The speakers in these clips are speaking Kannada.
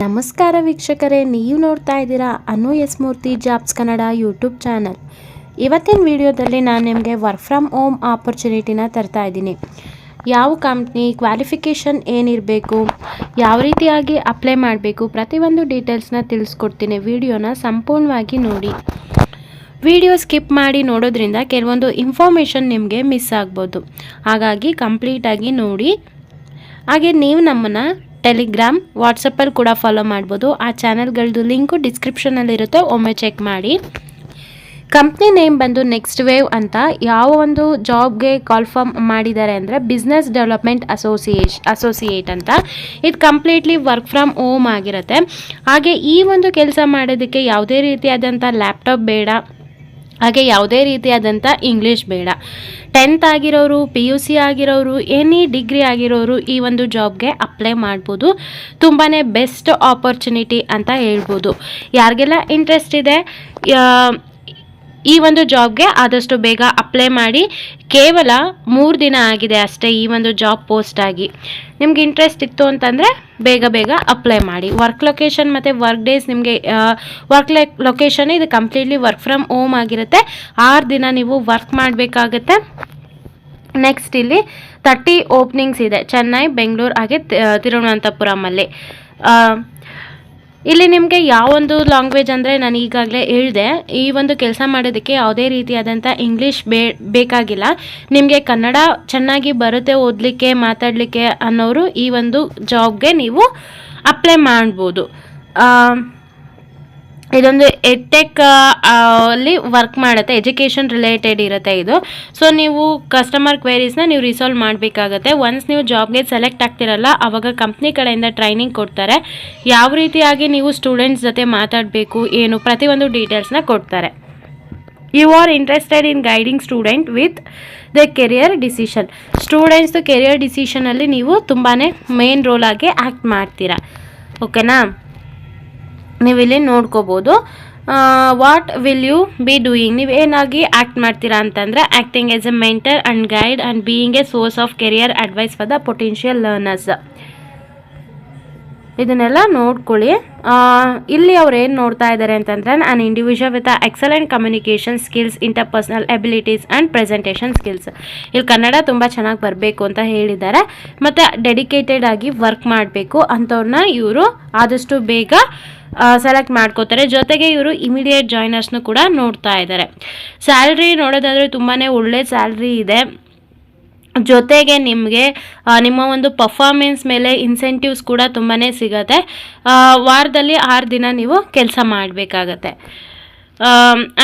ನಮಸ್ಕಾರ ವೀಕ್ಷಕರೇ, ನೀವು ನೋಡ್ತಾ ಇದ್ದೀರಾ ಅನು ಎಸ್ ಮೂರ್ತಿ ಜಾಬ್ಸ್ ಕನ್ನಡ ಯೂಟ್ಯೂಬ್ ಚಾನಲ್. ಇವತ್ತಿನ ವಿಡಿಯೋದಲ್ಲಿ ನಾನು ನಿಮಗೆ ವರ್ಕ್ ಫ್ರಮ್ ಹೋಮ್ ಆಪರ್ಚುನಿಟಿನ ತರ್ತಾ ಇದ್ದೀನಿ. ಯಾವ ಕಂಪ್ನಿ, ಕ್ವಾಲಿಫಿಕೇಷನ್ ಏನಿರಬೇಕು, ಯಾವ ರೀತಿಯಾಗಿ ಅಪ್ಲೈ ಮಾಡಬೇಕು, ಪ್ರತಿಯೊಂದು ಡೀಟೇಲ್ಸ್ನ ತಿಳಿಸ್ಕೊಡ್ತೀನಿ. ವಿಡಿಯೋನ ಸಂಪೂರ್ಣವಾಗಿ ನೋಡಿ. ವಿಡಿಯೋ ಸ್ಕಿಪ್ ಮಾಡಿ ನೋಡೋದ್ರಿಂದ ಕೆಲವೊಂದು ಇನ್ಫಾರ್ಮೇಷನ್ ನಿಮಗೆ ಮಿಸ್ ಆಗ್ಬೋದು. ಹಾಗಾಗಿ ಕಂಪ್ಲೀಟಾಗಿ ನೋಡಿ. ಹಾಗೆ ನೀವು ನಮ್ಮನ್ನು ಟೆಲಿಗ್ರಾಮ್, ವಾಟ್ಸಪ್ಪಲ್ಲಿ ಕೂಡ ಫಾಲೋ ಮಾಡ್ಬೋದು. ಆ ಚಾನಲ್ಗಳದ್ದು ಲಿಂಕು ಡಿಸ್ಕ್ರಿಪ್ಷನಲ್ಲಿರುತ್ತೆ, ಒಮ್ಮೆ ಚೆಕ್ ಮಾಡಿ. ಕಂಪ್ನಿ ನೇಮ್ ಬಂದು ನೆಕ್ಸ್ಟ್ ವೇವ್ ಅಂತ. ಯಾವ ಒಂದು ಜಾಬ್ಗೆ ಕಾಲ್ಫಾರ್ಮ್ ಮಾಡಿದ್ದಾರೆ ಅಂದರೆ ಬಿಸ್ನೆಸ್ ಡೆವಲಪ್ಮೆಂಟ್ ಅಸೋಸಿಯೇಟ್ ಅಂತ. ಇದು ಕಂಪ್ಲೀಟ್ಲಿ ವರ್ಕ್ ಫ್ರಮ್ ಹೋಮ್ ಆಗಿರುತ್ತೆ. ಹಾಗೆ ಈ ಒಂದು ಕೆಲಸ ಮಾಡೋದಕ್ಕೆ ಯಾವುದೇ ರೀತಿಯಾದಂಥ ಲ್ಯಾಪ್ಟಾಪ್ ಬೇಡ, ಹಾಗೆ ಯಾವುದೇ ರೀತಿಯಾದಂಥ ಇಂಗ್ಲೀಷ್ ಬೇಡ. 10th ಆಗಿರೋರು, PUC ಆಗಿರೋರು, ಎನಿ ಡಿಗ್ರಿ ಆಗಿರೋರು ಈ ಒಂದು ಜಾಬ್ಗೆ ಅಪ್ಲೈ ಮಾಡ್ಬೋದು. ತುಂಬಾ ಬೆಸ್ಟ್ ಆಪರ್ಚುನಿಟಿ ಅಂತ ಹೇಳ್ಬೋದು. ಯಾರಿಗೆಲ್ಲ ಇಂಟ್ರೆಸ್ಟ್ ಇದೆ ಈ ಒಂದು ಜಾಬ್ಗೆ ಆದಷ್ಟು ಬೇಗ ಅಪ್ಲೈ ಮಾಡಿ. ಕೇವಲ 3 ದಿನ ಆಗಿದೆ ಅಷ್ಟೇ ಈ ಒಂದು ಜಾಬ್ ಪೋಸ್ಟ್ ಆಗಿ. ನಿಮ್ಗೆ ಇಂಟ್ರೆಸ್ಟ್ ಇತ್ತು ಅಂತಂದರೆ ಬೇಗ ಅಪ್ಲೈ ಮಾಡಿ. ವರ್ಕ್ ಲೊಕೇಶನ್ ಮತ್ತು ವರ್ಕ್ ಡೇಸ್ ನಿಮಗೆ ವರ್ಕ್ ಲೊಕೇಶನ್ ಇದು ಕಂಪ್ಲೀಟ್ಲಿ ವರ್ಕ್ ಫ್ರಮ್ ಹೋಮ್ ಆಗಿರುತ್ತೆ. 6 ದಿನ ನೀವು ವರ್ಕ್ ಮಾಡಬೇಕಾಗತ್ತೆ. ನೆಕ್ಸ್ಟ್ ಇಲ್ಲಿ 30 ಓಪನಿಂಗ್ಸ್ ಇದೆ, ಚೆನ್ನೈ, ಬೆಂಗಳೂರು ಹಾಗೆ ತಿರುವನಂತಪುರಮಲ್ಲಿ. ಇಲ್ಲಿ ನಿಮಗೆ ಯಾವೊಂದು ಲ್ಯಾಂಗ್ವೇಜ್ ಅಂದರೆ ನಾನು ಈಗಾಗಲೇ ಹೇಳಿದೆ, ಈ ಒಂದು ಕೆಲಸ ಮಾಡೋದಕ್ಕೆ ಯಾವುದೇ ರೀತಿಯಾದಂಥ ಇಂಗ್ಲೀಷ್ ಬೇಕಾಗಿಲ್ಲ. ನಿಮಗೆ ಕನ್ನಡ ಚೆನ್ನಾಗಿ ಬರುತ್ತೆ ಓದಲಿಕ್ಕೆ, ಮಾತಾಡಲಿಕ್ಕೆ ಅನ್ನೋರು ಈ ಒಂದು ಜಾಬ್ಗೆ ನೀವು ಅಪ್ಲೈ ಮಾಡ್ಬೋದು. ಇದೊಂದು ಎಡ್ಟೆಕ್ ಅಲ್ಲಿ ವರ್ಕ್ ಮಾಡುತ್ತೆ, ಎಜುಕೇಷನ್ ರಿಲೇಟೆಡ್ ಇರುತ್ತೆ ಇದು. ಸೊ ನೀವು ಕಸ್ಟಮರ್ ಕ್ವೇರೀಸ್ನ ನೀವು ರಿಸಾಲ್ವ್ ಮಾಡಬೇಕಾಗತ್ತೆ. ಒನ್ಸ್ ನೀವು ಜಾಬ್ಗೆ ಸೆಲೆಕ್ಟ್ ಆಗ್ತಿರಲ್ಲ, ಆವಾಗ ಕಂಪ್ನಿ ಕಡೆಯಿಂದ ಟ್ರೈನಿಂಗ್ ಕೊಡ್ತಾರೆ. ಯಾವ ರೀತಿಯಾಗಿ ನೀವು ಸ್ಟೂಡೆಂಟ್ಸ್ ಜೊತೆ ಮಾತಾಡಬೇಕು, ಏನು ಪ್ರತಿಯೊಂದು ಡೀಟೇಲ್ಸ್ನ ಕೊಡ್ತಾರೆ. You are interested in guiding student with the career decision. ಸ್ಟೂಡೆಂಟ್ಸ್ದು ಕೆರಿಯರ್ ಡಿಸಿಷನಲ್ಲಿ ನೀವು ತುಂಬಾ ಮೇನ್ ರೋಲ್ ಆಗಿ ಆ್ಯಕ್ಟ್ ಮಾಡ್ತೀರಾ. ಓಕೆನಾ? ನೀವಿಲ್ಲಿ ನೋಡ್ಕೋಬೋದು. What will you be doing, ನೀವೇನಾಗಿ ಆ್ಯಕ್ಟ್ ಮಾಡ್ತೀರಾ ಅಂತಂದರೆ acting as a mentor and guide and being a source of career advice for the potential learners. ಇದನ್ನೆಲ್ಲ ನೋಡ್ಕೊಳ್ಳಿ. ಇಲ್ಲಿ ಅವ್ರು ಏನು ನೋಡ್ತಾ ಇದ್ದಾರೆ ಅಂತಂದರೆ an individual with excellent communication skills, interpersonal abilities and presentation skills. ಇಲ್ಲಿ ಕನ್ನಡ ತುಂಬ ಚೆನ್ನಾಗಿ ಬರಬೇಕು ಅಂತ ಹೇಳಿದ್ದಾರೆ. ಮತ್ತು ಡೆಡಿಕೇಟೆಡ್ ಆಗಿ ವರ್ಕ್ ಮಾಡಬೇಕು ಅಂಥವ್ರನ್ನ ಇವರು ಆದಷ್ಟು ಬೇಗ ಸೆಲೆಕ್ಟ್ ಮಾಡ್ಕೋತಾರೆ. ಜೊತೆಗೆ ಇವರು ಇಮಿಡಿಯೇಟ್ ಜಾಯ್ನರ್ಸ್ನು ಕೂಡ ನೋಡ್ತಾ ಇದ್ದಾರೆ. ಸ್ಯಾಲ್ರಿ ನೋಡೋದಾದರೆ ತುಂಬಾ ಒಳ್ಳೆ ಸ್ಯಾಲ್ರಿ ಇದೆ. ಜೊತೆಗೆ ನಿಮಗೆ ನಿಮ್ಮ ಒಂದು ಪರ್ಫಾರ್ಮೆನ್ಸ್ ಮೇಲೆ ಇನ್ಸೆಂಟಿವ್ಸ್ ಕೂಡ ತುಂಬಾ ಸಿಗುತ್ತೆ. ವಾರದಲ್ಲಿ 6 ದಿನ ನೀವು ಕೆಲಸ ಮಾಡಬೇಕಾಗತ್ತೆ.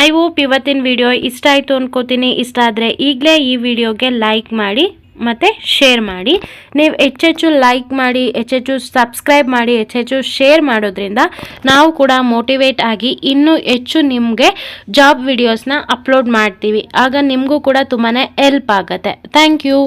ಐ ಹೋಪ್ ಇವತ್ತಿನ ವಿಡಿಯೋ ಇಷ್ಟ ಆಯಿತು ಅಂದ್ಕೋತೀನಿ. ಇಷ್ಟ ಆದರೆ ಈಗಲೇ ಈ ವಿಡಿಯೋಗೆ ಲೈಕ್ ಮಾಡಿ ಮತ್ತು ಶೇರ್ ಮಾಡಿ. ನೀವು ಹೆಚ್ಚೆಚ್ಚು ಲೈಕ್ ಮಾಡಿ, ಹೆಚ್ಚೆಚ್ಚು ಸಬ್ಸ್ಕ್ರೈಬ್ ಮಾಡಿ, ಹೆಚ್ಚೆಚ್ಚು ಶೇರ್ ಮಾಡೋದ್ರಿಂದ ನಾವು ಕೂಡ ಮೋಟಿವೇಟ್ ಆಗಿ ಇನ್ನೂ ಹೆಚ್ಚು ನಿಮಗೆ ಜಾಬ್ ವಿಡಿಯೋಸ್ನ ಅಪ್ಲೋಡ್ ಮಾಡ್ತೀವಿ. ಆಗ ನಿಮಗೂ ಕೂಡ ತುಂಬಾ ಹೆಲ್ಪ್ ಆಗುತ್ತೆ. Thank you.